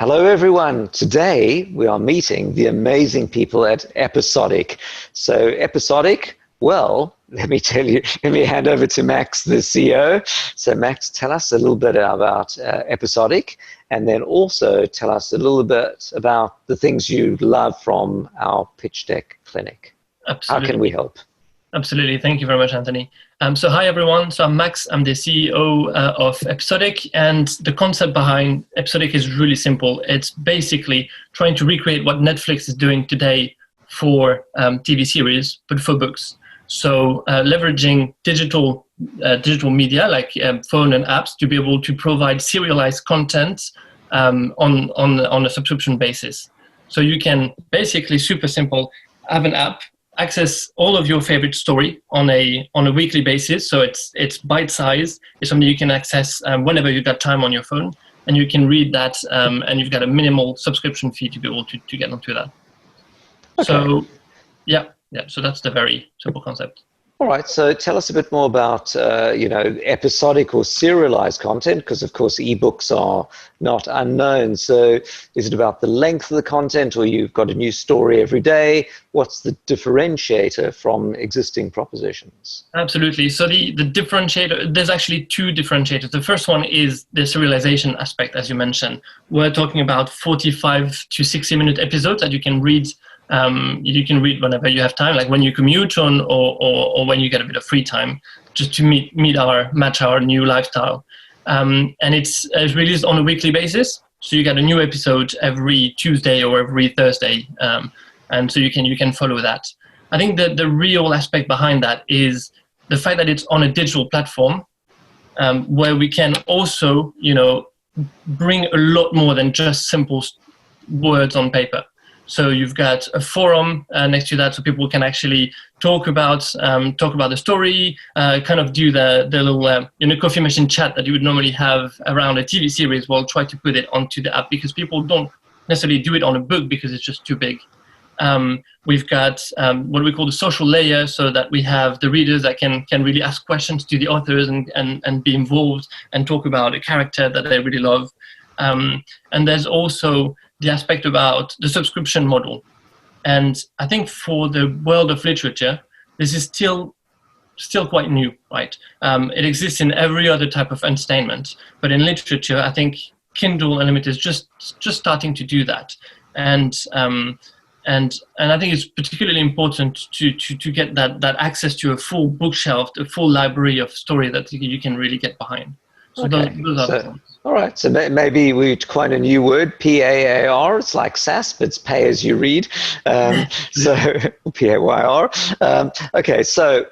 Hello, everyone. Today, we are meeting the amazing people at Episodic. So Episodic, well, let me hand over to Max, the CEO. So Max, tell us a little bit about Episodic, and then also tell us a little bit about the things you love from our Pitch Deck Clinic. Absolutely. How can we help? Absolutely. Thank you very much, Anthony. So hi, everyone. So I'm Max. I'm the CEO of Episodic, and the concept behind Episodic is really simple. It's basically trying to recreate what Netflix is doing today for TV series, but for books. So leveraging digital media like phone and apps to be able to provide serialized content on a subscription basis. So you can basically, super simple, have an app, access all of your favorite story on a weekly basis. So it's bite-sized. It's something you can access whenever you've got time on your phone, and you can read that, and you've got a minimal subscription fee to be able to get onto that. Okay. So yeah, so that's the very simple concept. All right, so tell us a bit more about, episodic or serialized content, because of course ebooks are not unknown. So is it about the length of the content, or you've got a new story every day? What's the differentiator from existing propositions? Absolutely. So the differentiator, there's actually two differentiators. The first one is the serialization aspect, as you mentioned. We're talking about 45 to 60-minute episodes that you can read. You can read whenever you have time, like when you commute on, or when you get a bit of free time, just to match our new lifestyle. And it's released on a weekly basis. So you get a new episode every Tuesday or every Thursday. And so you can follow that. I think that the real aspect behind that is the fact that it's on a digital platform, where we can also, bring a lot more than just simple words on paper. So you've got a forum next to that, so people can actually talk about the story, kind of do the little coffee machine chat that you would normally have around a TV series. We'll try to put it onto the app, because people don't necessarily do it on a book because it's just too big. We've got what we call the social layer, so that we have the readers that can really ask questions to the authors and be involved and talk about a character that they really love. And there's also the aspect about the subscription model. And I think for the world of literature, this is still quite new, right? It exists in every other type of entertainment, but in literature, I think Kindle Unlimited is just starting to do that. And I think it's particularly important to get that access to a full bookshelf, a full library of story that you can really get behind. So okay. those are the points. All right, so maybe we'd coin a new word, PAYR. It's like SaaS, but it's pay as you read. So PAYR. Okay, so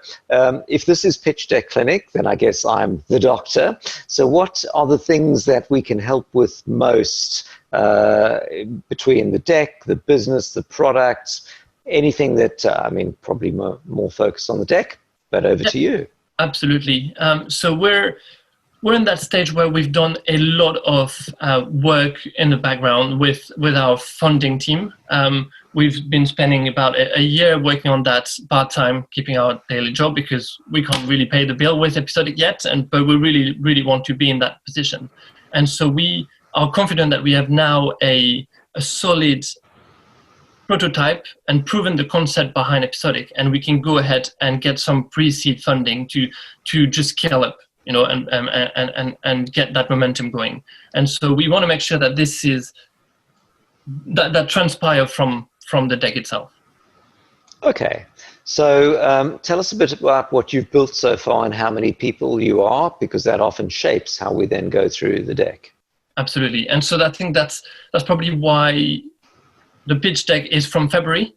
if this is Pitch Deck Clinic, then I guess I'm the doctor. So what are the things that we can help with most between the deck, the business, the products, anything that, probably more focused on the deck, but over to you. Absolutely. So we're in that stage where we've done a lot of work in the background with our funding team. We've been spending about a year working on that part-time, keeping our daily job, because we can't really pay the bill with Episodic yet, but we really, really want to be in that position. And so we are confident that we have now a solid prototype and proven the concept behind Episodic, and we can go ahead and get some pre-seed funding to just scale up, and get that momentum going. And so we want to make sure that this is that transpire from the deck itself. Okay, so tell us a bit about what you've built so far and how many people you are, because that often shapes how we then go through the deck. Absolutely, and so I think that's probably why the pitch deck is from February.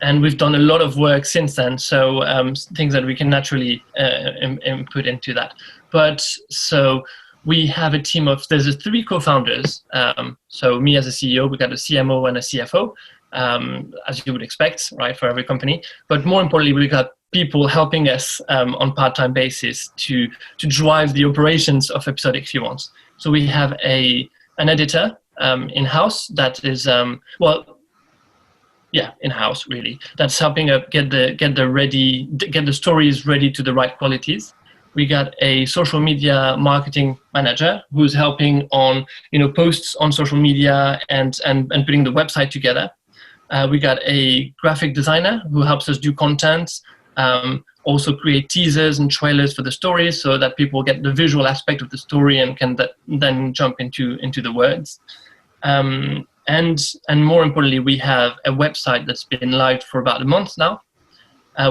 And we've done a lot of work since then, so things that we can naturally input into that. But so we have a team of, there's 3 co-founders. So me as a CEO, we got a CMO and a CFO, as you would expect, right, for every company. But more importantly, we got people helping us on part-time basis to drive the operations of Episodic, if you want. So we have an editor in-house that is, in-house really. That's helping get the stories ready to the right qualities. We got a social media marketing manager who's helping on, posts on social media and putting the website together. We got a graphic designer who helps us do content, also create teasers and trailers for the stories so that people get the visual aspect of the story and can then jump into the words. And more importantly, we have a website that's been live for about a month now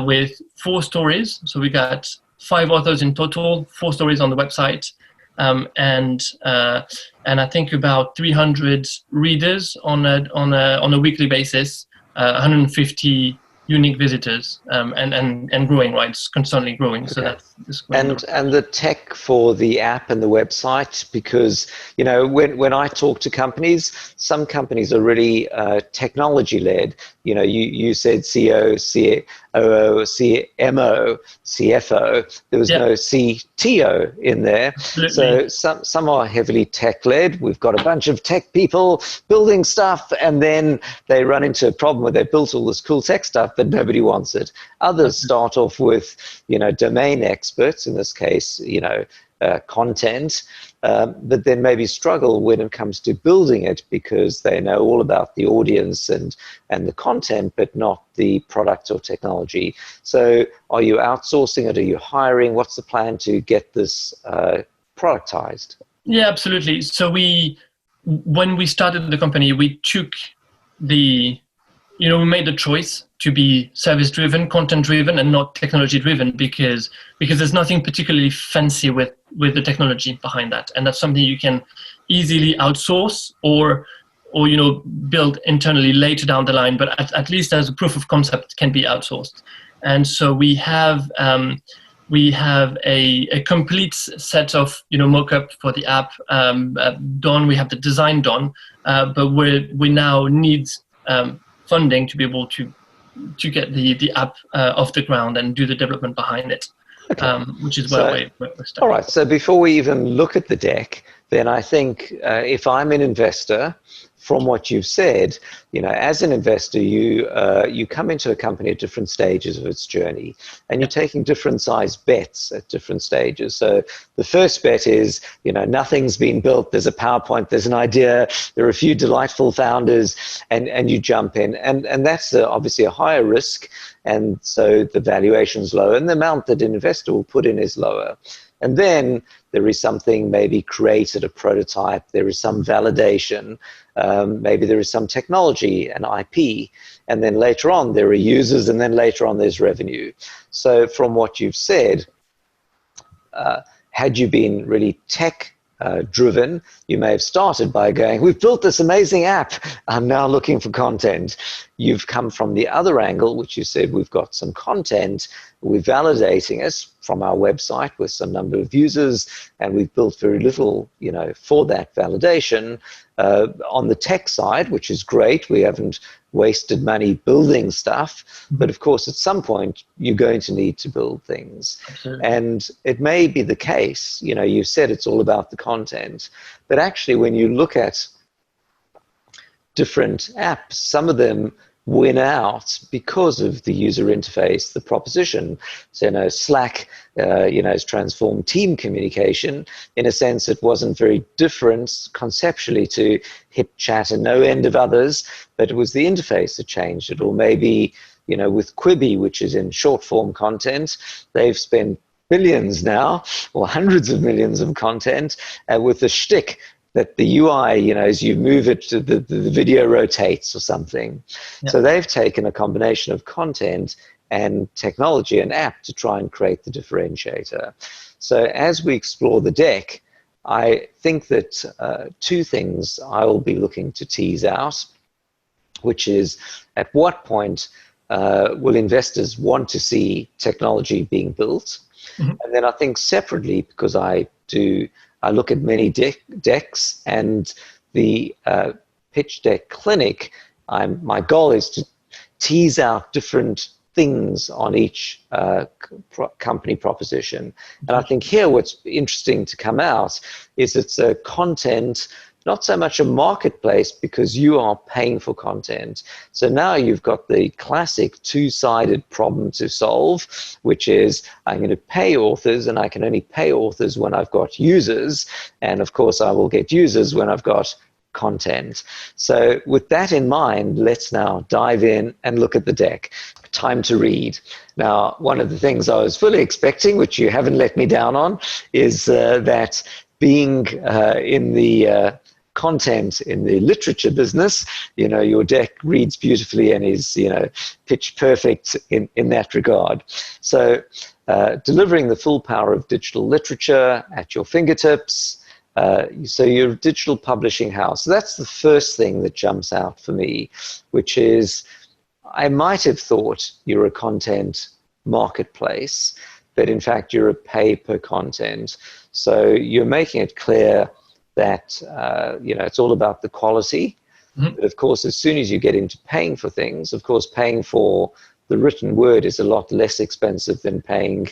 with 4 stories. So we got 5 authors in total, 4 stories on the website, and I think about 300 readers on a weekly basis, 150 unique visitors, and growing, right? It's constantly growing. Okay. So that's growing. And the tech for the app and the website, because when I talk to companies, some companies are really technology led. You said CEO, COO, CMO, CFO. There was no CTO in there. Absolutely. So some are heavily tech led. We've got a bunch of tech people building stuff, and then they run into a problem where they built all this cool tech stuff, but nobody wants it. Others start off with, domain experts, in this case, content, but then maybe struggle when it comes to building it because they know all about the audience and the content, but not the product or technology. So are you outsourcing it? Are you hiring? What's the plan to get this productized? Yeah, absolutely. So when we started the company, we took we made the choice to be service-driven, content-driven, and not technology-driven because there's nothing particularly fancy with the technology behind that, and that's something you can easily outsource or build internally later down the line. But at least as a proof of concept, can be outsourced. And so we have a complete set of mock-up for the app done. We have the design done, but we now need funding to be able to get the app off the ground and do the development behind it, which is where we're starting. All right, so before we even look at the deck, then I think if I'm an investor, from what you've said, as an investor, you come into a company at different stages of its journey, and you're taking different size bets at different stages. So the first bet is, nothing's been built. There's a PowerPoint. There's an idea. There are a few delightful founders, and you jump in, and that's obviously a higher risk, and so the valuation's lower, and the amount that an investor will put in is lower. And then there is something maybe created, a prototype, there is some validation, maybe there is some technology and IP, and then later on there are users, and then later on there's revenue. So from what you've said, had you been really tech driven, you may have started by going, we've built this amazing app, I'm now looking for content. You've come from the other angle, which you said, we've got some content, we're validating it from our website with some number of users, and we've built very little, for that validation. On the tech side, which is great, we haven't wasted money building stuff, but of course at some point you're going to need to build things. Absolutely. And it may be the case, you said it's all about the content, but actually when you look at different apps, some of them win out because of the user interface, the proposition. So, Slack, has transformed team communication. In a sense, it wasn't very different conceptually to HipChat and no end of others, but it was the interface that changed it. Or maybe, with Quibi, which is in short form content, they've spent billions now, or hundreds of millions of content, with the shtick that the UI, as you move it, the video rotates or something. Yep. So they've taken a combination of content and technology and app to try and create the differentiator. So as we explore the deck, I think that 2 things I will be looking to tease out, which is at what point will investors want to see technology being built? Mm-hmm. And then I think separately, because I look at many decks, and the Pitch Deck Clinic, my goal is to tease out different things on each company proposition. And I think here what's interesting to come out is it's a content not so much a marketplace because you are paying for content. So now you've got the classic two-sided problem to solve, which is I'm going to pay authors, and I can only pay authors when I've got users. And of course, I will get users when I've got content. So with that in mind, let's now dive in and look at the deck. Time to read. Now, one of the things I was fully expecting, which you haven't let me down on, is that being in the content in the literature business, your deck reads beautifully and is, pitch perfect in that regard. So delivering the full power of digital literature at your fingertips. So you're a digital publishing house. So that's the first thing that jumps out for me, which is I might have thought you're a content marketplace, but in fact you're a pay per content. So you're making it clear that it's all about the quality. Mm-hmm. But of course, as soon as you get into paying for things, of course, paying for the written word is a lot less expensive than paying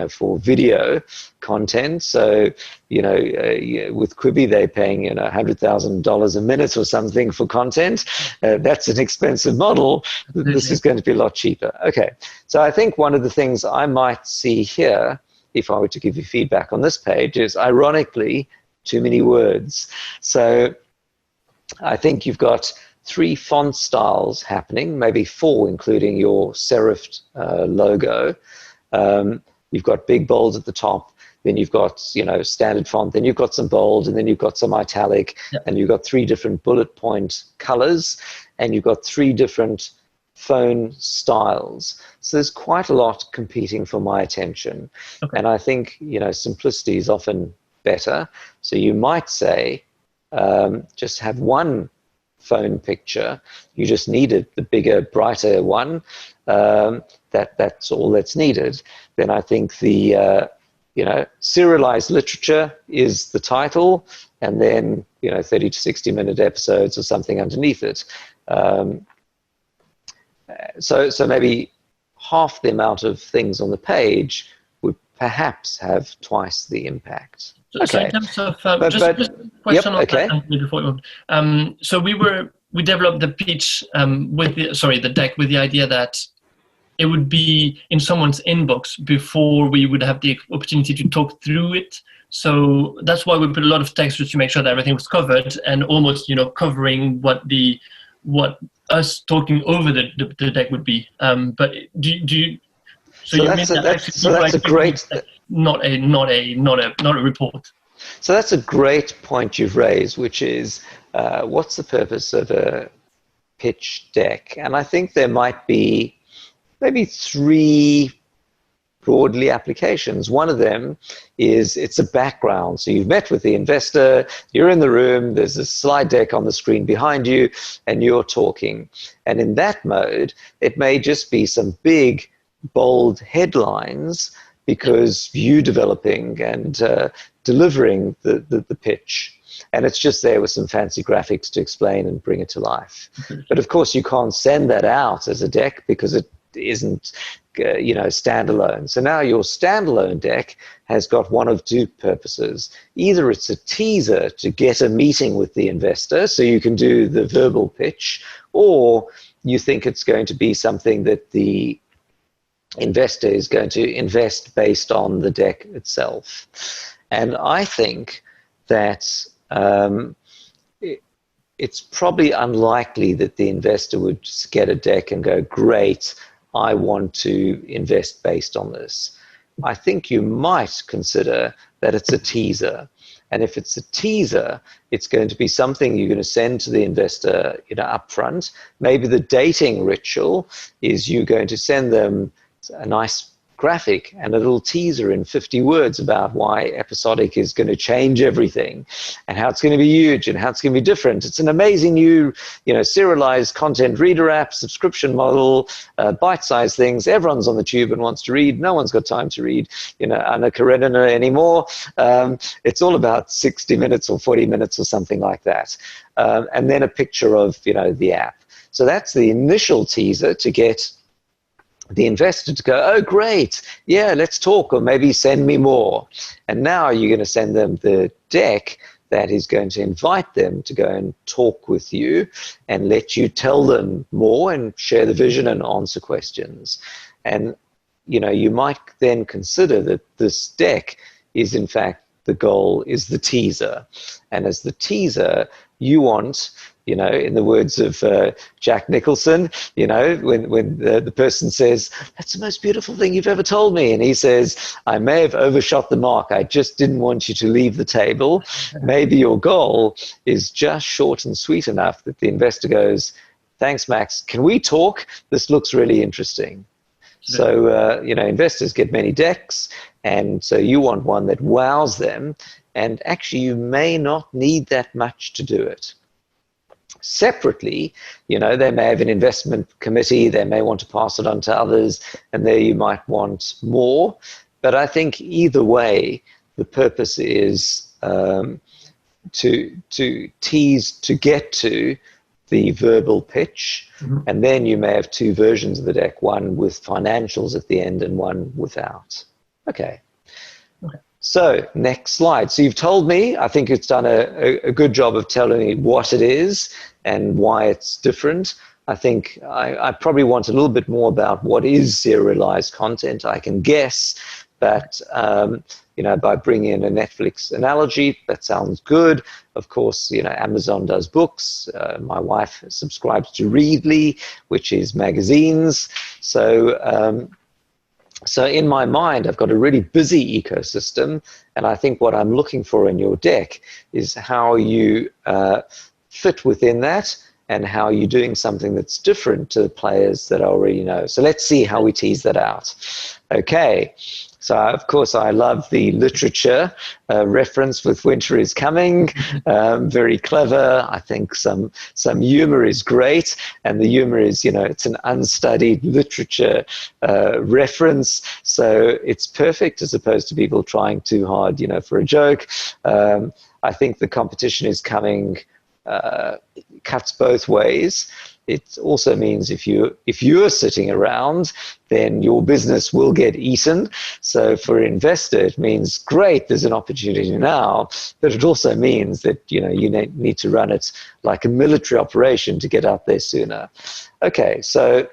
for video content. So, with Quibi, they're paying, $100,000 a minute or something for content. That's an expensive model. This is going to be a lot cheaper. Okay. So I think one of the things I might see here, if I were to give you feedback on this page, is ironically too many words. So I think you've got 3 font styles happening, maybe 4, including your serif logo. You've got big bold at the top, then you've got standard font, then you've got some bold, and then you've got some italic, and you've got 3 different bullet point colors, and you've got 3 different phone styles. So there's quite a lot competing for my attention. Okay. And I think simplicity is often better. So you might say just have 1 phone picture. You just needed the bigger, brighter one. That's all that's needed. Then I think the serialized literature is the title, and then 30 to 60 minute episodes or something underneath it. So maybe half the amount of things on the page would perhaps have twice the impact. So in terms of just a question on that before you move. So we developed the pitch with the deck with the idea that it would be in someone's inbox before we would have the opportunity to talk through it. So that's why we put a lot of text just to make sure that everything was covered, and almost covering what us talking over the deck would be. But do you? So that's a great. Not a report. So that's a great point you've raised, which is what's the purpose of a pitch deck? And I think there might be maybe 3 broadly applications. One of them is it's a background. So you've met with the investor, you're in the room, there's a slide deck on the screen behind you, and you're talking. And in that mode, it may just be some big, bold headlines because you developing and delivering the pitch. And it's just there with some fancy graphics to explain and bring it to life. But of course, you can't send that out as a deck because it isn't standalone. So now your standalone deck has got one of 2 purposes. Either it's a teaser to get a meeting with the investor so you can do the verbal pitch, or you think it's going to be something that the investor is going to invest based on the deck itself. And I think that it's probably unlikely that the investor would just get a deck and go, great, I want to invest based on this. I think you might consider that it's a teaser. And if it's a teaser, it's going to be something you're going to send to the investor up front. Maybe the dating ritual is you're going to send them a nice graphic and a little teaser in 50 words about why Episodic is going to change everything and how it's going to be huge and how it's going to be different. It's an amazing new, serialized content reader app, subscription model, bite-sized things. Everyone's on the tube and wants to read. No one's got time to read, Anna Karenina anymore. It's all about 60 minutes or 40 minutes or something like that. And then a picture of, the app. So that's the initial teaser to get the investor to go, oh, great, yeah, let's talk, or maybe send me more. And now you're going to send them the deck that is going to invite them to go and talk with you and let you tell them more and share the vision and answer questions. And, you might then consider that this deck is, in fact, the goal is the teaser. And as the teaser, you want, in the words of Jack Nicholson, when the person says, that's the most beautiful thing you've ever told me. And he says, I may have overshot the mark. I just didn't want you to leave the table. Maybe your goal is just short and sweet enough that the investor goes, thanks, Max. Can we talk? This looks really interesting. So, investors get many decks. And so you want one that wows them. And actually, you may not need that much to do it. Separately, they may have an investment committee, they may want to pass it on to others, and there you might want more. But I think either way, the purpose is to tease to get to the verbal pitch, and then you may have two versions of the deck, one with financials at the end and one without. Okay. So next slide. So you've told me, I think it's done a good job of telling me what it is and why it's different. I think I probably want a little bit more about what is serialized content. I can guess that, by bringing in a Netflix analogy, that sounds good. Of course, Amazon does books. My wife subscribes to Readly, which is magazines. So in my mind, I've got a really busy ecosystem, and I think what I'm looking for in your deck is how you fit within that and how you're doing something that's different to the players that I already know. So let's see how we tease that out. Okay, so of course I love the literature reference with Winter is Coming. Very clever. I think some humor is great, and the humor is, it's an unstudied literature reference, so it's perfect as opposed to people trying too hard, for a joke. I think the competition is coming. Cuts both ways. It also means if you're sitting around, then your business will get eaten. So for an investor, it means great, there's an opportunity now, but it also means that you need to run it like a military operation to get out there sooner. Okay, so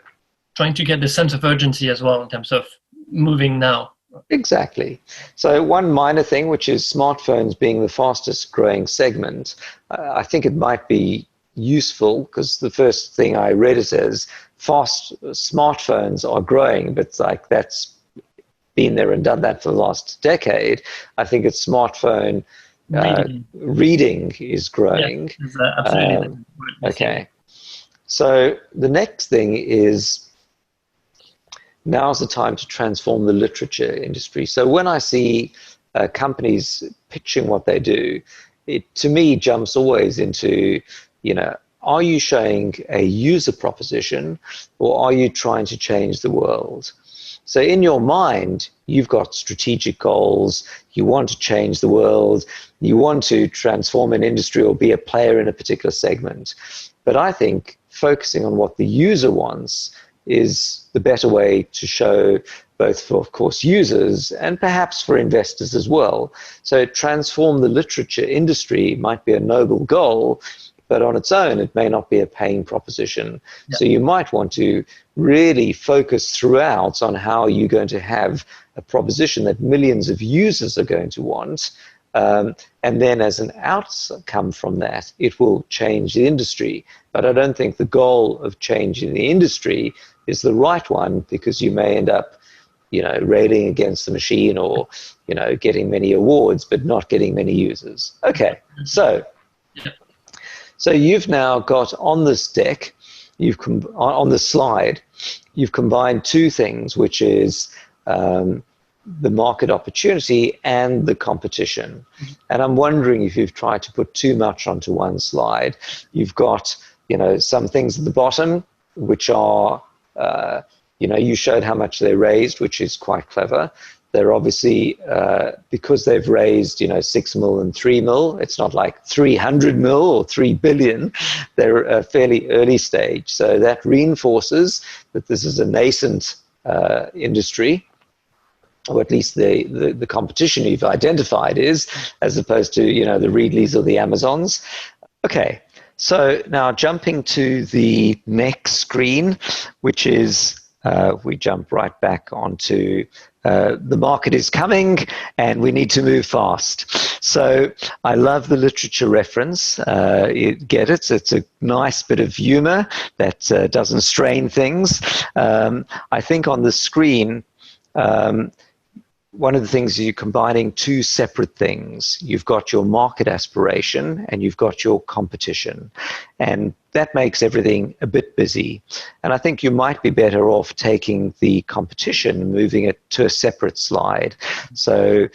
trying to get the sense of urgency as well in terms of moving now. Exactly. So one minor thing, which is smartphones being the fastest growing segment, I think it might be useful because the first thing I read it as smartphones are growing, but like that's been there and done that for the last decade. I think it's smartphone reading is growing. Yeah, absolutely. Okay. So the next thing is, now's the time to transform the literature industry. So when I see companies pitching what they do, it to me jumps always into, are you showing a user proposition or are you trying to change the world? So in your mind, you've got strategic goals, you want to change the world, you want to transform an industry or be a player in a particular segment. But I think focusing on what the user wants is the better way to show, both for, of course, users and perhaps for investors as well. So transform the literature industry might be a noble goal, but on its own, it may not be a paying proposition. Yeah. So you might want to really focus throughout on how you're going to have a proposition that millions of users are going to want. And then as an outcome from that, it will change the industry. But I don't think the goal of changing the industry is the right one, because you may end up, railing against the machine or, getting many awards, but not getting many users. Okay, so you've now got on this deck, on the slide, you've combined two things, which is the market opportunity and the competition. And I'm wondering if you've tried to put too much onto one slide. You've got, some things at the bottom, which are, you showed how much they raised, which is quite clever. They're obviously, because they've raised, 6 mil and 3 mil, it's not like 300 mil or 3 billion. They're a fairly early stage. So that reinforces that this is a nascent industry, or at least the competition you've identified is, as opposed to, you know, the Readleys or the Amazons. Okay, so now jumping to the next screen, which is, we jump right back onto the market is coming and we need to move fast. So I love the literature reference. You get it. It's a nice bit of humor that doesn't strain things. I think on the screen, one of the things is you're combining two separate things. You've got your market aspiration and you've got your competition. And that makes everything a bit busy. And I think you might be better off taking the competition and moving it to a separate slide. So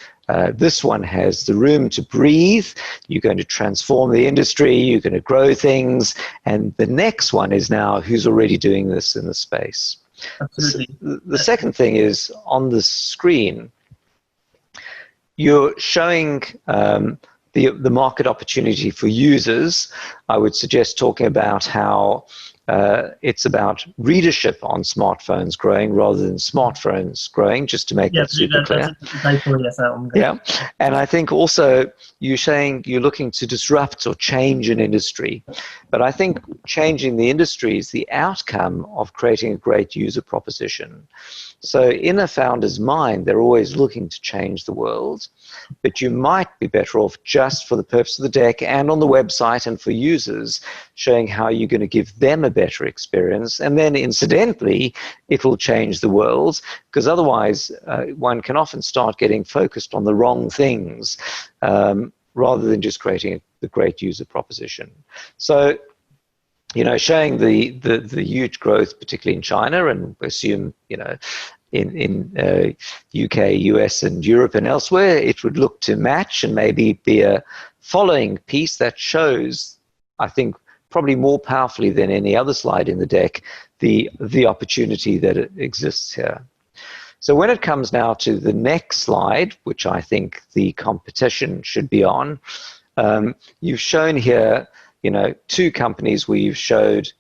this one has the room to breathe. You're going to transform the industry. You're going to grow things. And the next one is now who's already doing this in the space. Absolutely. The second thing is on the screen, you're showing the market opportunity for users. I would suggest talking about how it's about readership on smartphones growing rather than smartphones growing, just to make that super clear. Yeah, and I think also you're saying you're looking to disrupt or change an industry. But I think changing the industry is the outcome of creating a great user proposition. So in a founder's mind, they're always looking to change the world, but you might be better off just for the purpose of the deck and on the website and for users, showing how you're going to give them a better experience. And then incidentally, it will change the world, because otherwise one can often start getting focused on the wrong things rather than just creating the great user proposition. So, you know, showing the huge growth, particularly in China, and assume, you know, in UK, US, and Europe and elsewhere, it would look to match and maybe be a following piece that shows, I think, probably more powerfully than any other slide in the deck, the opportunity that exists here. So when it comes now to the next slide, which I think the competition should be on, you've shown here, you know, two companies where you've showed,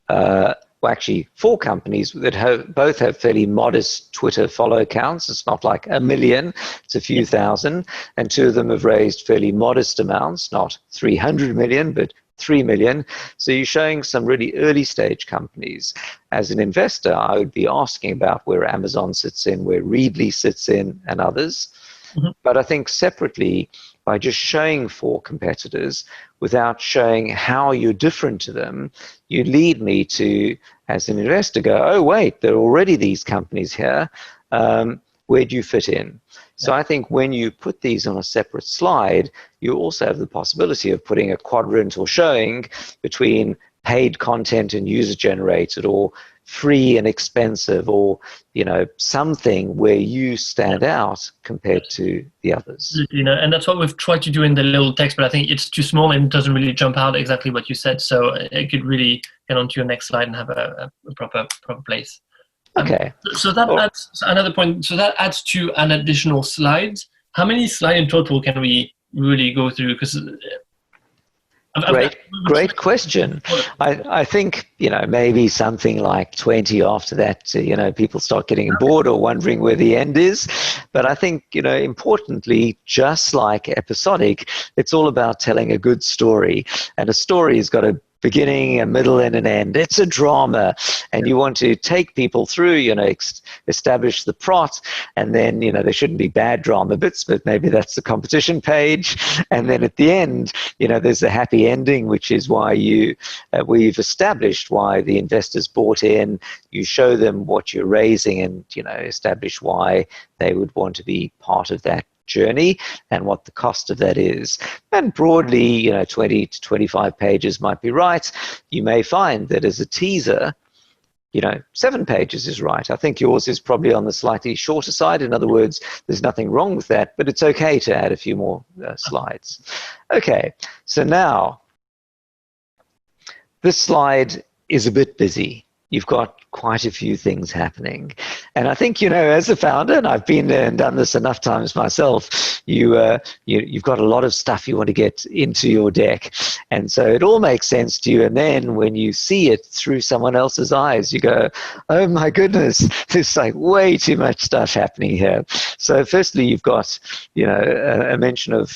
well, actually 4 companies that both have fairly modest Twitter follow counts. It's not like 1 million, it's a few thousand, and 2 of them have raised fairly modest amounts, not 300 million, but 3 million. So you're showing some really early stage companies. As an investor, I would be asking about where Amazon sits in, where Readly sits in, and others. Mm-hmm. But I think separately, by just showing 4 competitors without showing how you're different to them, you lead me to, as an investor, go, oh, wait, there are already these companies here. Where do you fit in? So I think when you put these on a separate slide, you also have the possibility of putting a quadrant or showing between paid content and user-generated, or free and expensive, or, you know, something where you stand out compared to the others. You know, and that's what we've tried to do in the little text, but I think it's too small and it doesn't really jump out exactly what you said. So it could really get onto your next slide and have a proper place. Okay. So that adds another point. So that adds to an additional slide. How many slides in total can we really go through? Because Great question. I think, you know, maybe something like 20 after that, you know, people start getting bored or wondering where the end is. But I think, you know, importantly, just like Episodic, it's all about telling a good story. And a story has got a beginning, a middle, and an end. It's a drama, and you want to take people through, you know, establish the plot, and then, you know, there shouldn't be bad drama bits, but maybe that's the competition page. And then at the end, you know, there's a happy ending, which is why we've established why the investors bought in. You show them what you're raising and, you know, establish why they would want to be part of that journey and what the cost of that is. And broadly, you know, 20 to 25 pages might be right. You may find that as a teaser, you know, 7 pages is right. I think yours is probably on the slightly shorter side. In other words, there's nothing wrong with that, but it's okay to add a few more slides. Okay, so now this slide is a bit busy. You've got quite a few things happening. And I think, as a founder, and I've been there and done this enough times myself, you've got a lot of stuff you want to get into your deck. And so it all makes sense to you. And then when you see it through someone else's eyes, you go, oh my goodness, there's like way too much stuff happening here. So firstly, you've got, a mention of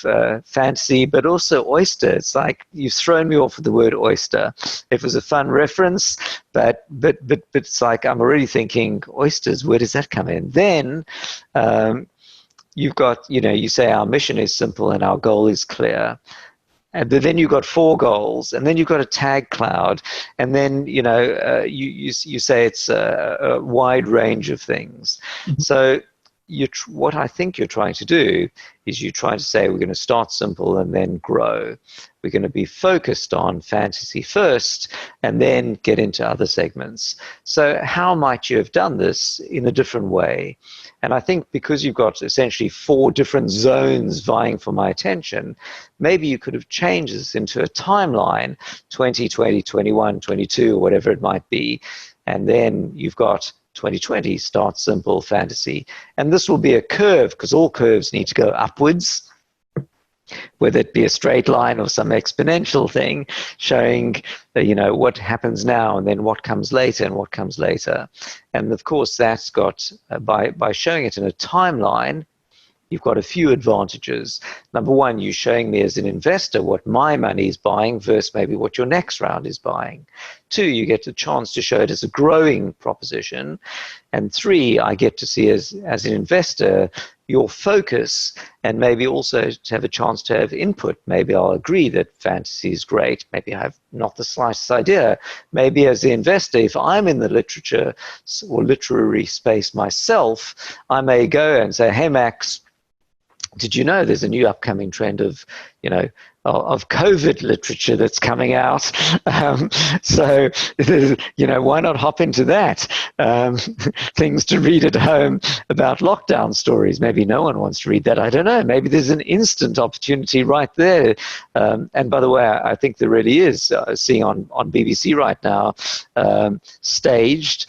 fantasy, but also oyster. It's like you've thrown me off with the word oyster. It was a fun reference, but it's like I'm already thinking oysters. Where does that come in? Then you've got, you say our mission is simple and our goal is clear. But then you've got 4 goals, and then you've got a tag cloud, and then you say it's a wide range of things. Mm-hmm. So what I think you're trying to do is you're trying to say we're going to start simple and then grow. We're going to be focused on fantasy first and then get into other segments. So how might you have done this in a different way? And I think because you've got essentially 4 different zones vying for my attention, maybe you could have changed this into a timeline, 2020, 21, 22, or whatever it might be. And then you've got 2020, start simple, fantasy. And this will be a curve, because all curves need to go upwards, whether it be a straight line or some exponential thing, showing what happens now and then what comes later and what comes later. And of course, that's got, by showing it in a timeline, you've got a few advantages. Number one, you're showing me as an investor what my money is buying versus maybe what your next round is buying. 2, you get the chance to show it as a growing proposition. And 3, I get to see as an investor your focus, and maybe also to have a chance to have input. Maybe I'll agree that fantasy is great. Maybe I have not the slightest idea. Maybe as the investor, if I'm in the literature or literary space myself, I may go and say, hey, Max, did you know there's a new upcoming trend of COVID literature that's coming out? So, why not hop into that? Things to read at home about lockdown stories. Maybe no one wants to read that. I don't know. Maybe there's an instant opportunity right there. And by the way, I think there really is. Seeing on BBC right now, Staged,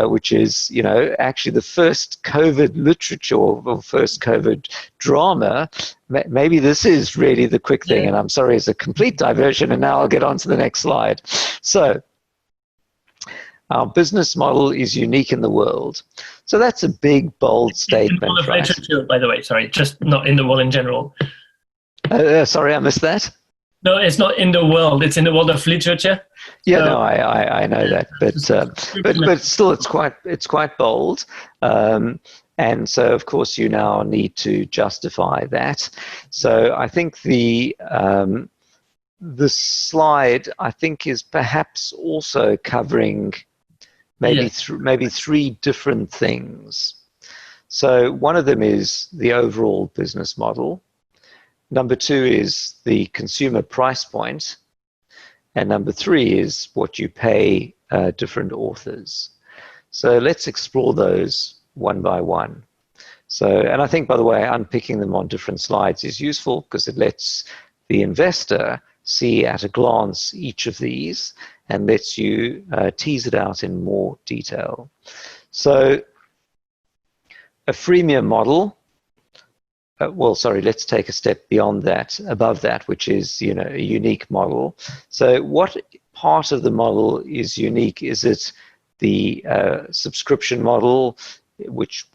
which is, actually the first COVID literature or first COVID drama. Maybe this is really the quick thing, and I'm sorry, it's a complete diversion, and now I'll get on to the next slide. So, our business model is unique in the world. So that's a big, bold statement. In the world of literature, by the way, sorry, just not in the world in general. Sorry, I missed that. No, it's not in the world, it's in the world of literature. Yeah, no, I know that, but still, it's quite bold. And so, of course, you now need to justify that. So I think the slide, I think, is perhaps also covering maybe 3 different things. So one of them is the overall business model. Number 2 is the consumer price point. And number 3 is what you pay different authors. So let's explore those one by one. So, and I think, by the way, unpicking them on different slides is useful because it lets the investor see at a glance each of these and lets you tease it out in more detail. So a freemium model, let's take a step beyond that, above that, which is, a unique model. So what part of the model is unique? Is it the subscription model, which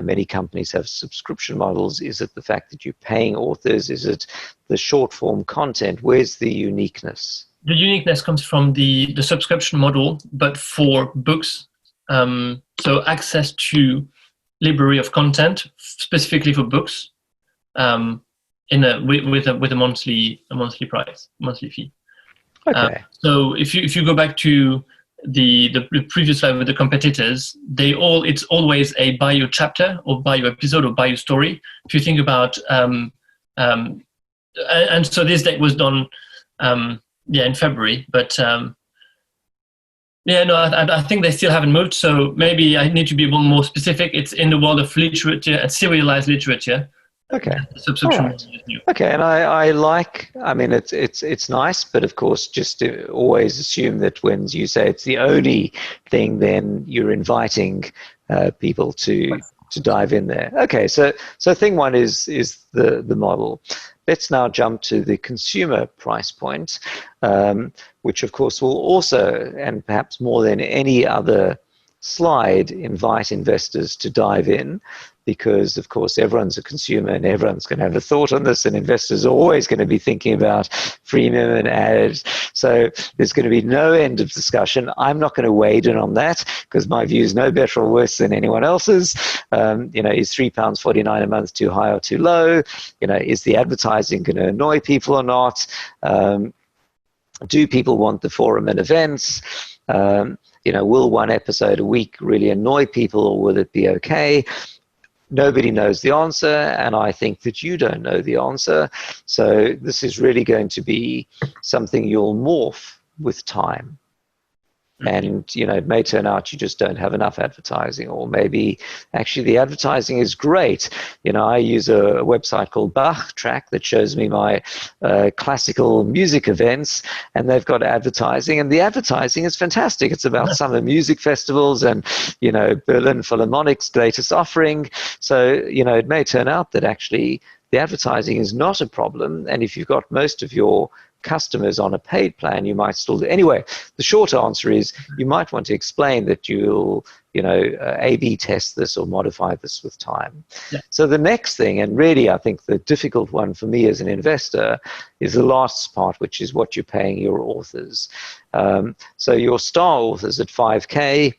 many companies have subscription models? Is it the fact that you're paying authors? Is it the short form content? Where's the uniqueness? The uniqueness comes from the subscription model, but for books. So access to library of content specifically for books, with a monthly price, monthly fee. Okay. So if you go back to the previous slide with the competitors, it's always a buy your chapter or buy your episode or buy your story. If you think about and so this deck was done in February, but I think they still haven't moved, so maybe I need to be a little more specific. It's in the world of literature and serialized literature. Okay. The subscription model is new. Okay, and I like. I mean, it's nice, but of course, just to always assume that when you say it's the only thing, then you're inviting people to dive in there. Okay, so thing one is the model. Let's now jump to the consumer price point, which of course will also, and perhaps more than any other slide, invite investors to dive in, because of course everyone's a consumer and everyone's going to have a thought on this, and investors are always going to be thinking about freemium and ads. So there's going to be no end of discussion. I'm not going to wade in on that because my view is no better or worse than anyone else's. Is £3.49 a month too high or too low? Is the advertising going to annoy people or not? Do people want the forum and events? Will one episode a week really annoy people, or will it be okay? Nobody knows the answer, and I think that you don't know the answer. So this is really going to be something you'll morph with time. And, it may turn out you just don't have enough advertising, or maybe actually the advertising is great. I use a website called Bach Track that shows me my classical music events, and they've got advertising, and the advertising is fantastic. It's about summer music festivals and, Berlin Philharmonic's latest offering. So, it may turn out that actually the advertising is not a problem, and if you've got most of your customers on a paid plan, you might still do. Anyway, the short answer is you might want to explain that you'll A/B test this or modify this with time. Yeah. So the next thing, and really I think the difficult one for me as an investor, is the last part, which is what you're paying your authors. So your star authors at 5K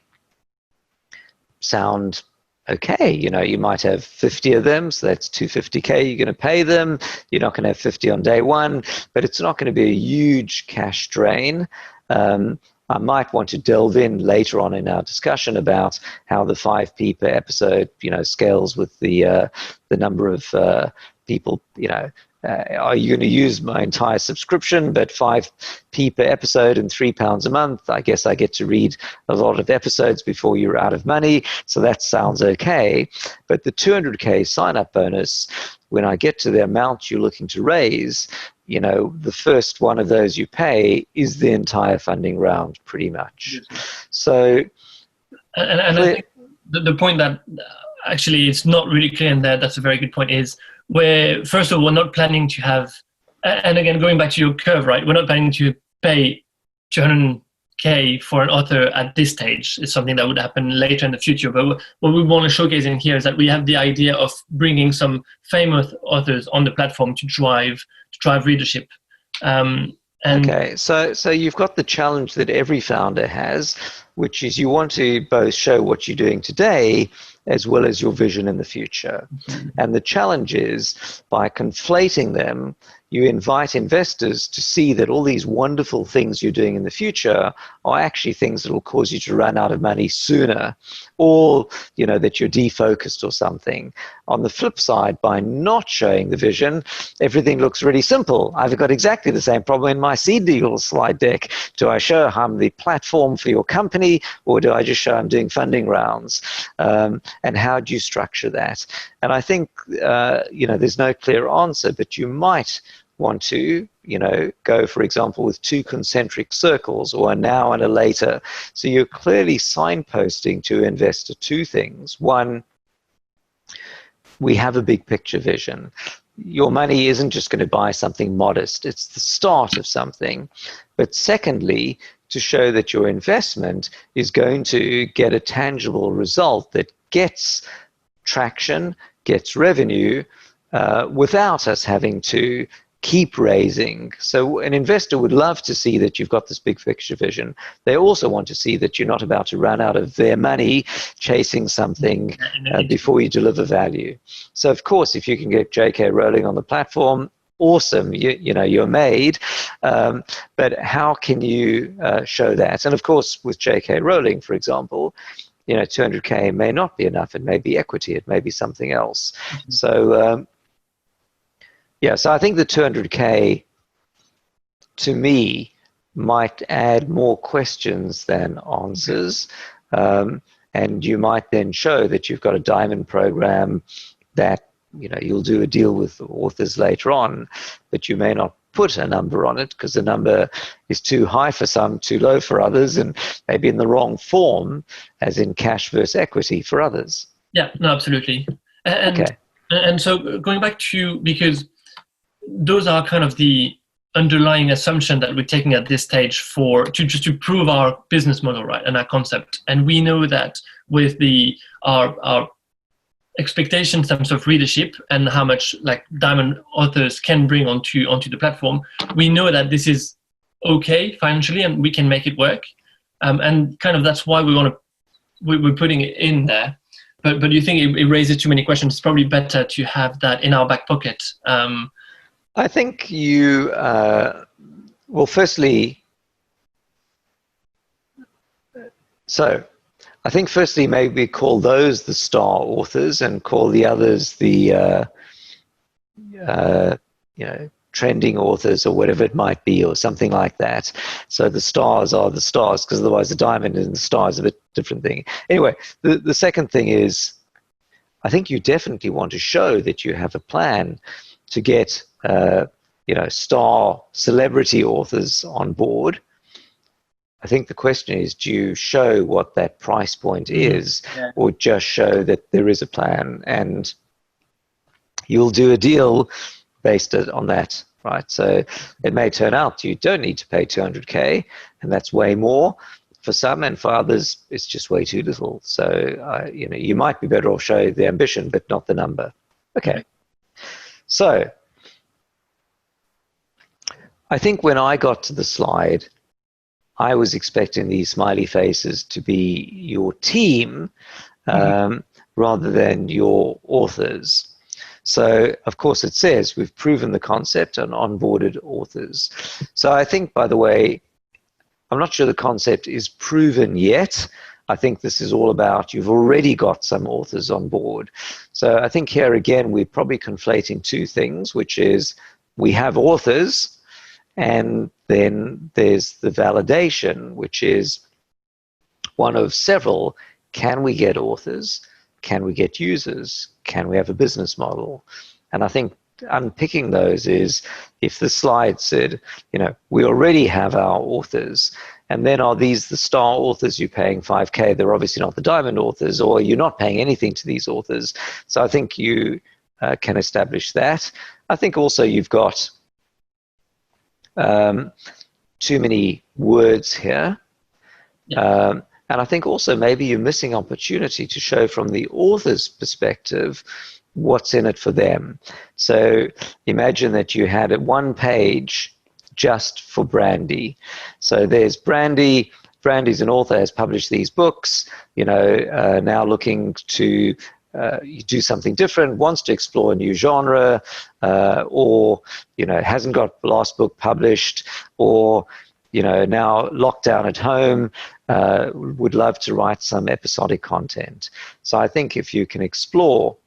sound okay. You might have 50 of them, so that's 250K you're going to pay them. You're not going to have 50 on day one, but it's not going to be a huge cash drain. I might want to delve in later on in our discussion about how the 5p per episode, scales with the number of people, are you going to use my entire subscription, but 5p per episode and £3 a month? I guess I get to read a lot of episodes before you're out of money, so that sounds okay. But the 200K sign-up bonus, when I get to the amount you're looking to raise, the first one of those you pay is the entire funding round, pretty much. So, and I think the point that actually it's not really clear in there, that's a very good point, is where, first of all, we're not planning to have, and again, going back to your curve, right, we're not planning to pay 200K for an author at this stage. It's something that would happen later in the future. But what we want to showcase in here is that we have the idea of bringing some famous authors on the platform to drive readership. Okay, so you've got the challenge that every founder has, which is you want to both show what you're doing today as well as your vision in the future. And the challenge is, by conflating them, you invite investors to see that all these wonderful things you're doing in the future are actually things that will cause you to run out of money sooner, or that you're defocused or something. On the flip side, by not showing the vision, everything looks really simple. I've got exactly the same problem in my SeedLegals slide deck. Do I show how I'm the platform for your company, or do I just show I'm doing funding rounds? And how do you structure that? And I think there's no clear answer, but you might want to go, for example, with 2 concentric circles, or a now and a later. So you're clearly signposting to investor 2 things. One, we have a big picture vision. Your money isn't just going to buy something modest. It's the start of something. But secondly, to show that your investment is going to get a tangible result that gets traction, gets revenue, without us having to keep raising. So an investor would love to see that you've got this big picture vision. They also want to see that you're not about to run out of their money chasing something before you deliver value. So of course, if you can get JK Rowling on the platform, awesome, you're made. But how can you show that? And of course, with JK Rowling, for example, 200K may not be enough. It may be equity. It may be something else. So so I think the 200K, to me, might add more questions than answers. And you might then show that you've got a diamond program that you'll do a deal with authors later on, but you may not put a number on it because the number is too high for some, too low for others, and maybe in the wrong form, as in cash versus equity for others. Yeah, no, absolutely. And so going back to, because those are kind of the underlying assumption that we're taking at this stage to prove our business model, right, and our concept. And we know that with our expectations in terms of readership and how much like diamond authors can bring onto the platform, we know that this is okay financially and we can make it work. And kind of that's why we're putting it in there. But do you think it raises too many questions? It's probably better to have that in our back pocket. I think firstly, maybe call those the star authors and call the others the trending authors or whatever it might be, or something like that. So the stars are the stars, because otherwise the diamond and the star is a bit different thing. Anyway, the second thing is, I think you definitely want to show that you have a plan to get star celebrity authors on board. I think the question is, do you show what that price point is, or just show that there is a plan and you'll do a deal based on that, right? So it may turn out you don't need to pay 200K, and that's way more for some, and for others it's just way too little. So you might be better off showing the ambition but not the number. Okay. So I think when I got to the slide, I was expecting these smiley faces to be your team rather than your authors. So, of course, it says we've proven the concept and onboarded authors. So I think, by the way, I'm not sure the concept is proven yet. I think this is all about you've already got some authors on board. So I think here again, we're probably conflating two things, which is we have authors, and then there's the validation, which is one of several. Can we get authors? Can we get users? Can we have a business model? And I think unpicking those is, if the slide said, we already have our authors, and then are these the star authors you're paying 5K? They're obviously not the diamond authors, or you're not paying anything to these authors. So I think you can establish that. I think also you've got too many words here. And I think also maybe you're missing opportunity to show from the author's perspective what's in it for them. So imagine that you had one page just for Brandy. So there's Brandy. Brandy's an author, has published these books, now looking to do something different, wants to explore a new genre, or hasn't got the last book published, or now locked down at home, would love to write some episodic content. So I think if you can explore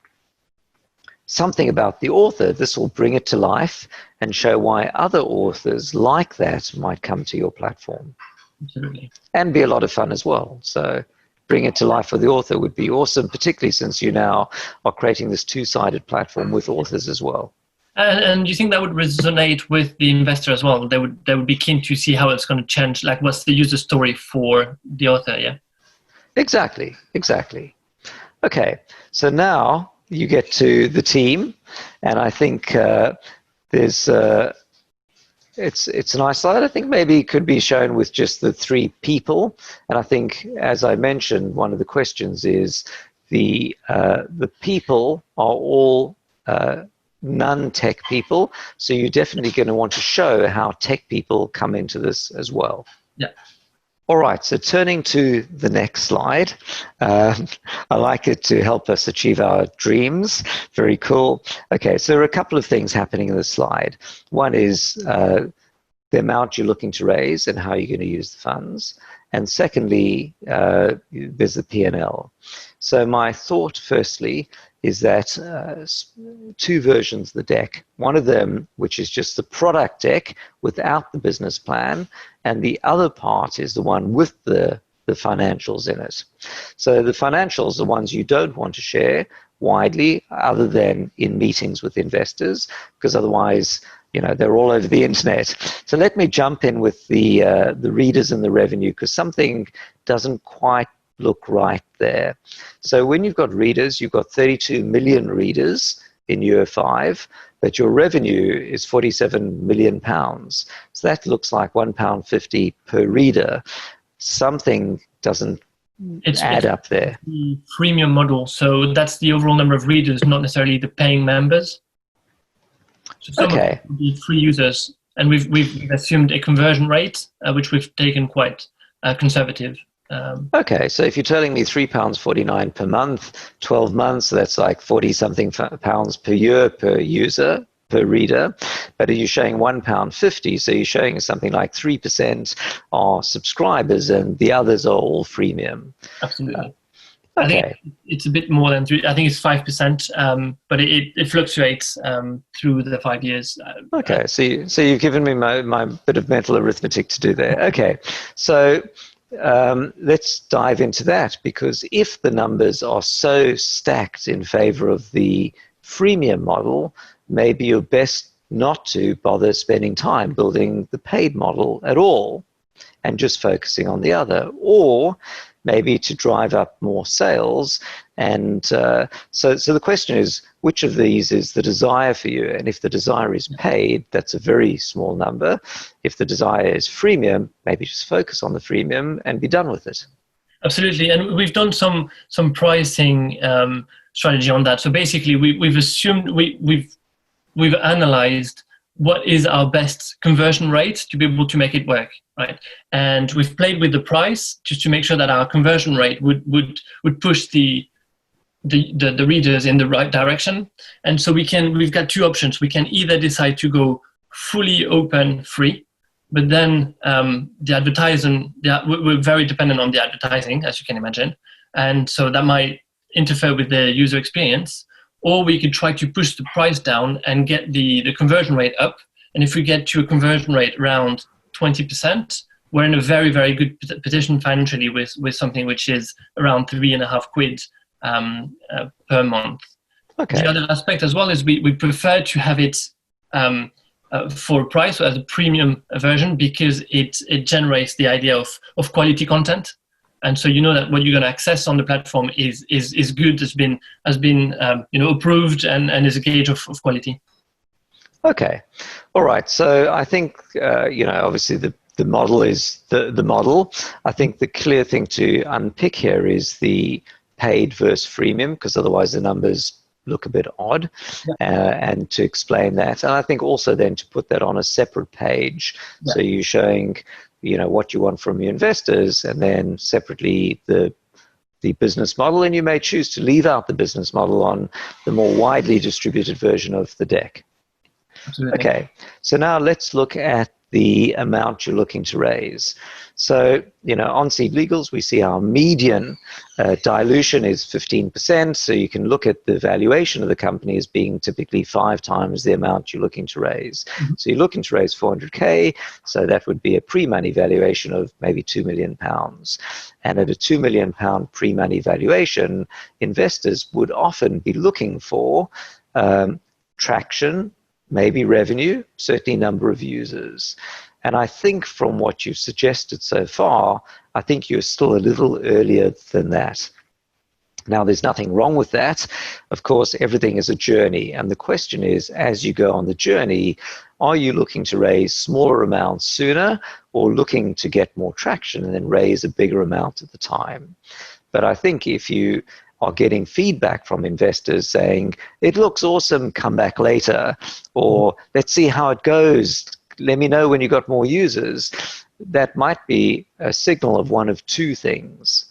something about the author, this will bring it to life and show why other authors like that might come to your platform. Absolutely. And be a lot of fun as well. So bring it to life for the author would be awesome, particularly since you now are creating this two-sided platform with authors as well. And you think that would resonate with the investor as well? They would be keen to see how it's going to change, like what's the user story for the author, yeah? Exactly. Okay, so now you get to the team, and I think it's a nice slide. I think maybe it could be shown with just the three people, and I think, as I mentioned, one of the questions is the people are all non-tech people, so you're definitely going to want to show how tech people come into this as well. Yeah. All right, so turning to the next slide. I like it to help us achieve our dreams. Very cool. Okay, so there are a couple of things happening in this slide. One is the amount you're looking to raise and how you're going to use the funds. And secondly, there's the P&L. So my thought, firstly, is that two versions of the deck. One of them, which is just the product deck without the business plan, and the other part is the one with the financials in it. So the financials, the ones you don't want to share, widely other than in meetings with investors, because otherwise, they're all over the internet. So let me jump in with the readers and the revenue, because something doesn't quite look right there. So when you've got readers, you've got 32 million readers in year 5, but your revenue is 47 million pounds. So that looks like £1.50 per reader. Something doesn't add up there. The freemium model, so that's the overall number of readers, not necessarily the paying members. So some Okay. of the free users, and we've assumed a conversion rate, which we've taken quite conservative. Okay, so if you're telling me £3.49 per month, 12 months, that's like 40-something pounds per year per user, per reader, but are you showing £1.50? So you're showing something like 3% are subscribers and the others are all freemium. Absolutely. Okay. I think it's a bit more than 3. I think it's 5%, but it fluctuates through the 5 years. Okay, so you've given me my bit of mental arithmetic to do there. Okay, so let's dive into that, because if the numbers are so stacked in favor of the freemium model, maybe you're best not to bother spending time building the paid model at all and just focusing on the other, or maybe to drive up more sales. And so the question is, which of these is the desire for you? And if the desire is paid, that's a very small number. If the desire is freemium, maybe just focus on the freemium and be done with it. Absolutely, and we've done some pricing strategy on that. So basically, we've assumed we've analyzed what is our best conversion rate to be able to make it work, right? And we've played with the price just to make sure that our conversion rate would push the readers in the right direction. And so we've got 2 options. We can either decide to go fully open free, but then the advertising, we're very dependent on the advertising, as you can imagine. And so that might interfere with the user experience. Or we could try to push the price down and get the conversion rate up. And if we get to a conversion rate around 20%, we're in a very, very good position financially with something which is around £3.50 per month. Okay. The other aspect as well is we prefer to have it for a price, as a premium version, because it generates the idea of quality content. And so that what you're going to access on the platform is good, has been approved and is a gauge of quality. Okay, all right. So I think obviously the model is the model. I think the clear thing to unpick here is the paid versus freemium, because otherwise the numbers look a bit odd. And to explain that, and I think also then to put that on a separate page. So you're showing what you want from your investors, and then separately the business model, and you may choose to leave out the business model on the more widely distributed version of the deck. Absolutely. Okay, so now let's look at the amount you're looking to raise. So, on SeedLegals, we see our median dilution is 15%. So you can look at the valuation of the company as being typically 5 times the amount you're looking to raise. Mm-hmm. So you're looking to raise 400K. So that would be a pre-money valuation of maybe £2 million. And at a £2 million pre-money valuation, investors would often be looking for traction, maybe revenue, certainly number of users. And I think from what you've suggested so far, I think you're still a little earlier than that. Now, there's nothing wrong with that. Of course, everything is a journey. And the question is, as you go on the journey, are you looking to raise smaller amounts sooner, or looking to get more traction and then raise a bigger amount at the time? But I think if you are getting feedback from investors saying, it looks awesome, come back later, or let's see how it goes, let me know when you got more users, that might be a signal of one of 2 things.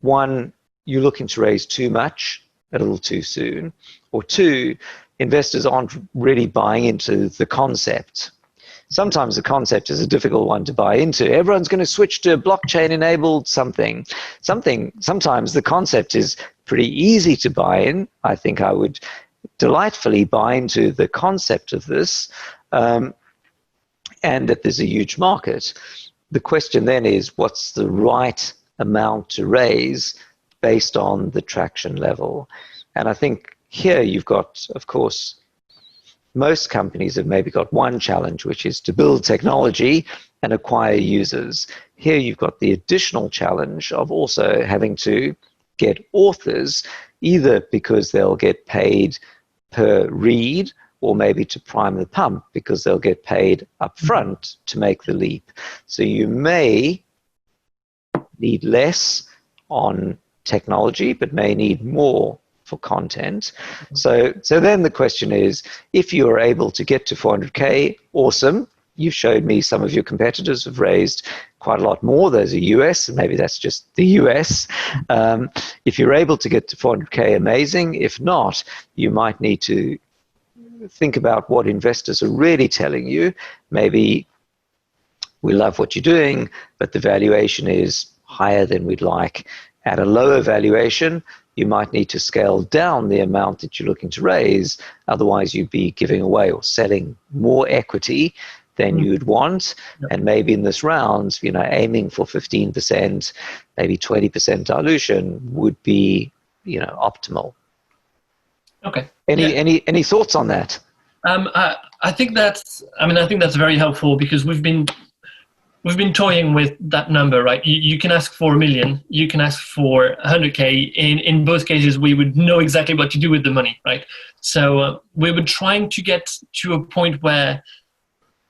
One, you're looking to raise too much a little too soon, or 2, investors aren't really buying into the concept. Sometimes the concept is a difficult one to buy into. Everyone's going to switch to blockchain-enabled something. Sometimes the concept is pretty easy to buy in. I think I would delightfully buy into the concept of this, and that there's a huge market. The question then is, what's the right amount to raise based on the traction level? And I think here you've got, of course, most companies have maybe got one challenge, which is to build technology and acquire users. Here you've got the additional challenge of also having to get authors, either because they'll get paid per read, or maybe to prime the pump because they'll get paid upfront to make the leap. So you may need less on technology, but may need more for content. So then the question is, if you're able to get to 400K, awesome. You've showed me some of your competitors have raised quite a lot more. Those are US, and maybe that's just the US. If you're able to get to 400K, amazing. If not, you might need to think about what investors are really telling you. Maybe we love what you're doing, but the valuation is higher than we'd like. At a lower valuation, you might need to scale down the amount that you're looking to raise. Otherwise, you'd be giving away or selling more equity than you'd want. Yep. And maybe in this round, aiming for 15%, maybe 20% dilution would be, optimal. Okay. Any thoughts on that? I think that's very helpful, because we've been toying with that number, right? You can ask for $1 million, you can ask for 100K. In both cases, we would know exactly what to do with the money, right? So we were trying to get to a point where,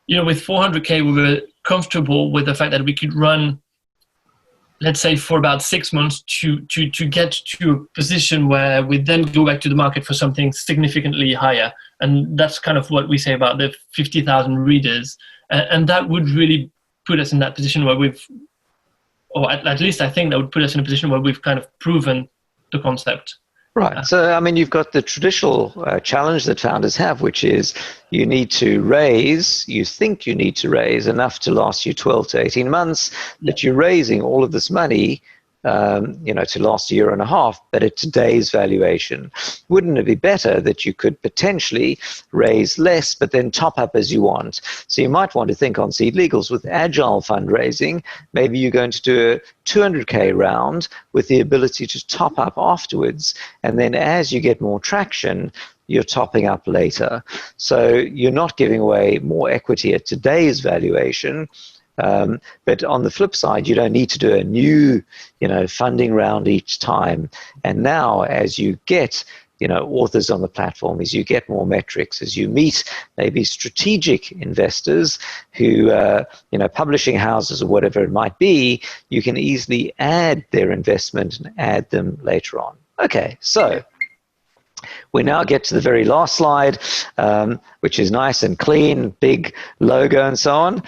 with 400K, we were comfortable with the fact that we could run, let's say, for about 6 months to get to a position where we then go back to the market for something significantly higher. And that's kind of what we say about the 50,000 readers. And that would really put us in that position where or at least I think that would put us in a position where we've kind of proven the concept. Right. So, you have got the traditional challenge that founders have, which is you think you need to raise enough to last you 12 to 18 months, that you're raising all of this money, to last a year and a half, but at today's valuation. Wouldn't it be better that you could potentially raise less, but then top up as you want? So you might want to think on SeedLegals with Agile fundraising. Maybe you're going to do a 200K round with the ability to top up afterwards. And then as you get more traction, you're topping up later. So you're not giving away more equity at today's valuation. But on the flip side, you don't need to do a new, funding round each time. And now, as you get, authors on the platform, as you get more metrics, as you meet maybe strategic investors who, publishing houses or whatever it might be, you can easily add their investment and add them later on. Okay, so we now get to the very last slide, which is nice and clean, big logo and so on.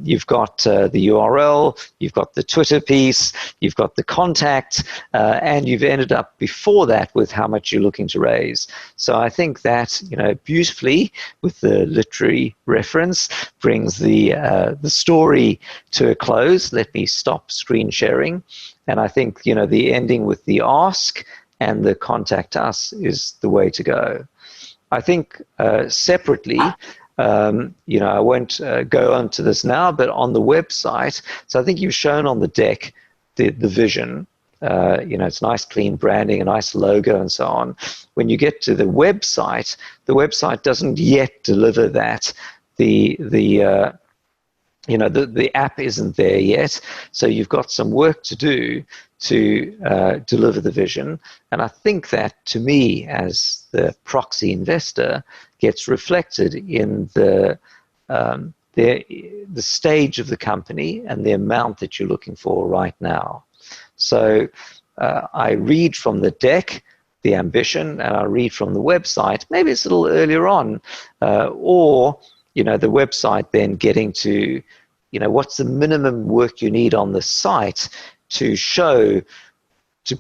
You've got the URL, you've got the Twitter piece, you've got the contact, and you've ended up before that with how much you're looking to raise. So I think that, beautifully, with the literary reference, brings the story to a close. Let me stop screen sharing. And I think, the ending with the ask and the contact us is the way to go. I think separately, I won't go on to this now, but on the website, so I think you've shown on the deck the vision. It's nice, clean branding, a nice logo and so on. When you get to the website doesn't yet deliver that. The app isn't there yet, so you've got some work to do to deliver the vision. And I think that, to me, as the proxy investor, gets reflected in the stage of the company and the amount that you're looking for right now. So I read from the deck the ambition, and I read from the website, maybe it's a little earlier on, or the website then getting to, what's the minimum work you need on the site to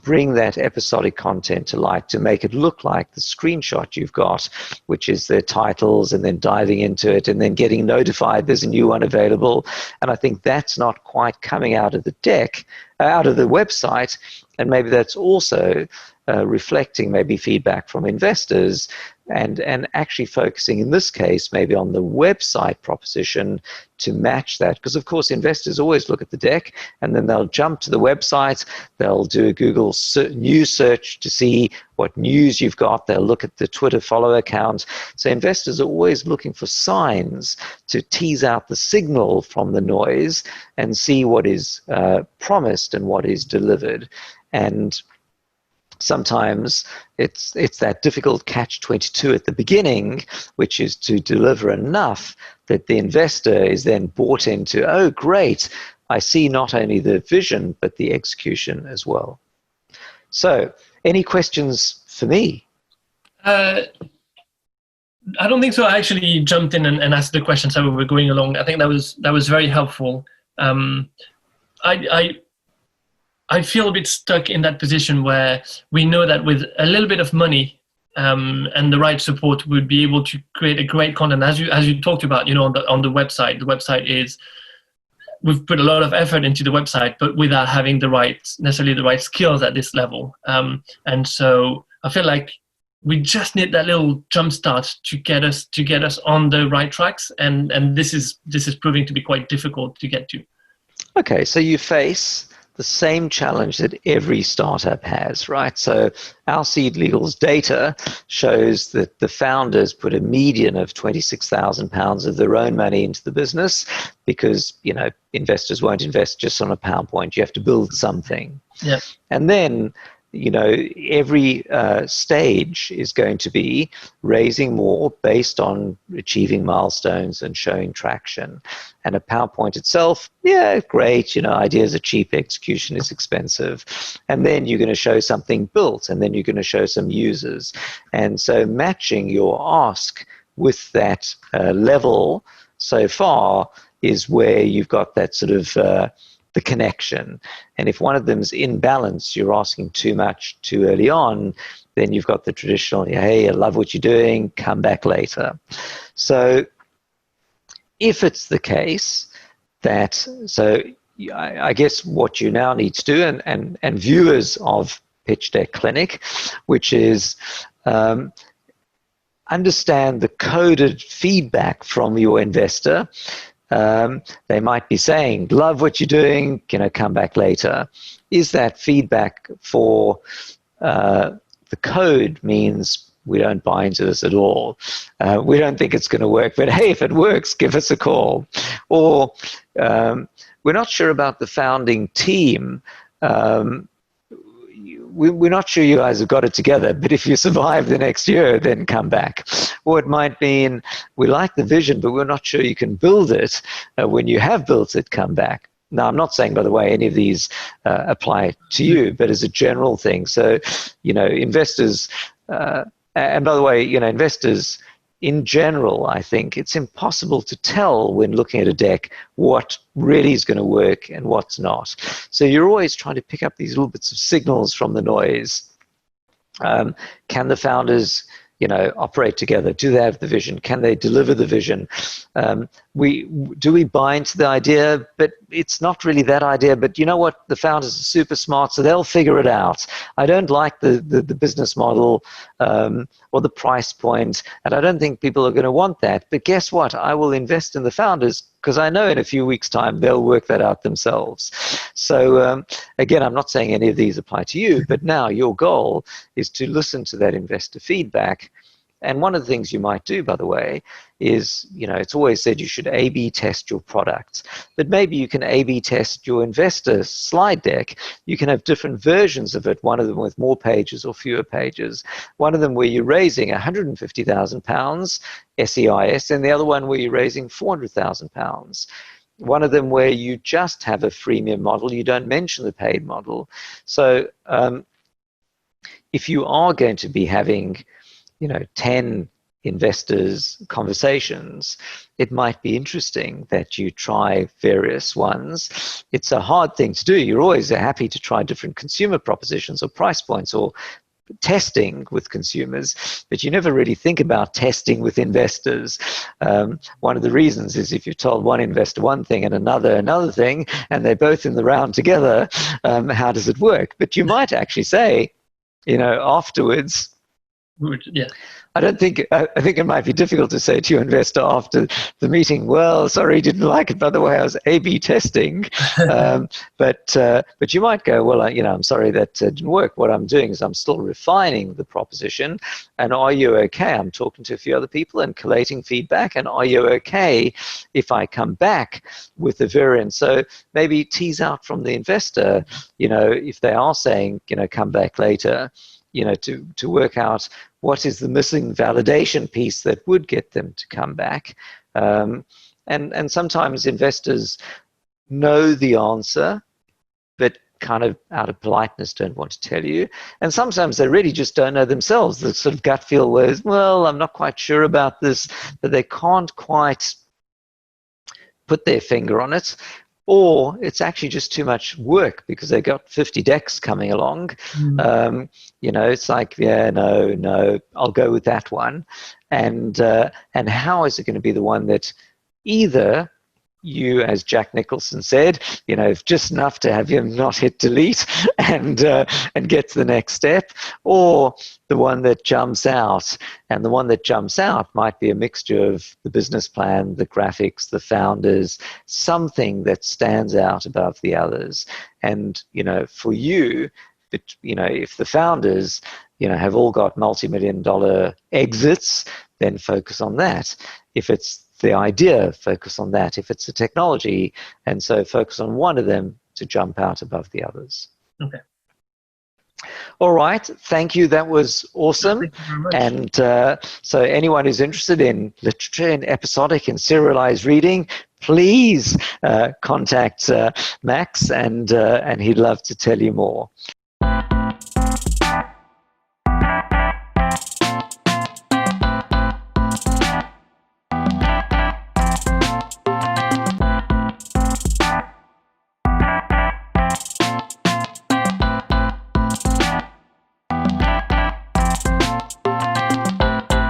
bring that episodic content to light, to make it look like the screenshot you've got, which is the titles, and then diving into it and then getting notified there's a new one available. And I think that's not quite coming out of the deck, out of the website. And maybe that's also reflecting maybe feedback from investors and actually focusing in this case maybe on the website proposition to match that, because of course investors always look at the deck and then they'll jump to the website, they'll do a Google news search to see what news you've got, they'll look at the Twitter follow account. So investors are always looking for signs to tease out the signal from the noise and see what is promised and what is delivered. And sometimes it's that difficult catch-22 at the beginning, which is to deliver enough that the investor is then bought into, oh, great, I see not only the vision, but the execution as well. So, any questions for me? I don't think so. I actually jumped in and asked the questions as we were going along. I think that was very helpful. I feel a bit stuck in that position where we know that with a little bit of money and the right support, we'd be able to create a great content. As you talked about, on the website. The website is, we've put a lot of effort into the website, but without having necessarily the right skills at this level. And so I feel like we just need that little jump start to get us on the right tracks. And this is proving to be quite difficult to get to. Okay, so you face the same challenge that every startup has, right? So our SeedLegals data shows that the founders put a median of £26,000 of their own money into the business because, investors won't invest just on a PowerPoint. You have to build something. Yeah. And then, every stage is going to be raising more based on achieving milestones and showing traction. And a PowerPoint itself, yeah, great, ideas are cheap, execution is expensive. And then you're going to show something built, and then you're going to show some users. And so matching your ask with that level so far is where you've got that sort of the connection. And if one of them's in balance, you're asking too much too early on, then you've got the traditional, hey, I love what you're doing, come back later. So if it's the case that, I guess what you now need to do, and viewers of Pitch Deck Clinic, which is understand the coded feedback from your investor. They might be saying, love what you're doing, come back later. Is that feedback for the code means we don't buy into this at all. We don't think it's going to work, but hey, if it works, give us a call. Or we're not sure about the founding team. We're not sure you guys have got it together, but if you survive the next year, then come back. Or it might mean we like the vision, but we're not sure you can build it. When you have built it, come back. Now, I'm not saying, by the way, any of these apply to you, but as a general thing. So, investors, and by the way, investors in general, I think it's impossible to tell when looking at a deck what really is going to work and what's not. So you're always trying to pick up these little bits of signals from the noise. Can the founders, operate together? Do they have the vision? Can they deliver the vision? Do we buy into the idea, but it's not really that idea, but you know what? The founders are super smart, so they'll figure it out. I don't like the business model or the price point, and I don't think people are going to want that. But guess what? I will invest in the founders because I know in a few weeks' time they'll work that out themselves. So again, I'm not saying any of these apply to you, but now your goal is to listen to that investor feedback. And one of the things you might do, by the way, is, it's always said you should A/B test your product. But maybe you can A/B test your investor slide deck. You can have different versions of it, one of them with more pages or fewer pages. One of them where you're raising £150,000 SEIS, and the other one where you're raising £400,000. One of them where you just have a freemium model, you don't mention the paid model. So if you are going to be having 10 investors conversations, it might be interesting that you try various ones. It's a hard thing to do. You're always happy to try different consumer propositions or price points or testing with consumers, but you never really think about testing with investors. One of the reasons is if you've told one investor one thing and another thing, and they're both in the round together, how does it work? But you might actually say, afterwards, Yeah. I think it might be difficult to say to your investor after the meeting, well, sorry, didn't like it. By the way, I was A/B testing. But you might go, well, I'm sorry that didn't work. What I'm doing is I'm still refining the proposition. And are you okay? I'm talking to a few other people and collating feedback. And are you okay if I come back with a variant? So maybe tease out from the investor, if they are saying, come back later, to work out what is the missing validation piece that would get them to come back. And sometimes investors know the answer, but kind of out of politeness don't want to tell you. And sometimes they really just don't know themselves. The sort of gut feel was, well, I'm not quite sure about this, but they can't quite put their finger on it. Or it's actually just too much work because they got 50 decks coming along. It's like, yeah, no, I'll go with that one. And how is it going to be the one that either you, as Jack Nicholson said, just enough to have him not hit delete and get to the next step, or the one that jumps out. And the one that jumps out might be a mixture of the business plan, the graphics, the founders, something that stands out above the others. And, for you, if the founders, have all got multi-million-dollar exits, then focus on that. If it's the idea, focus on that. If it's the technology, and so focus on one of them to jump out above the others. Okay. All right. Thank you. That was awesome. Thank you very much. And so anyone who's interested in literature, in episodic and serialized reading, please contact Max, and he'd love to tell you more.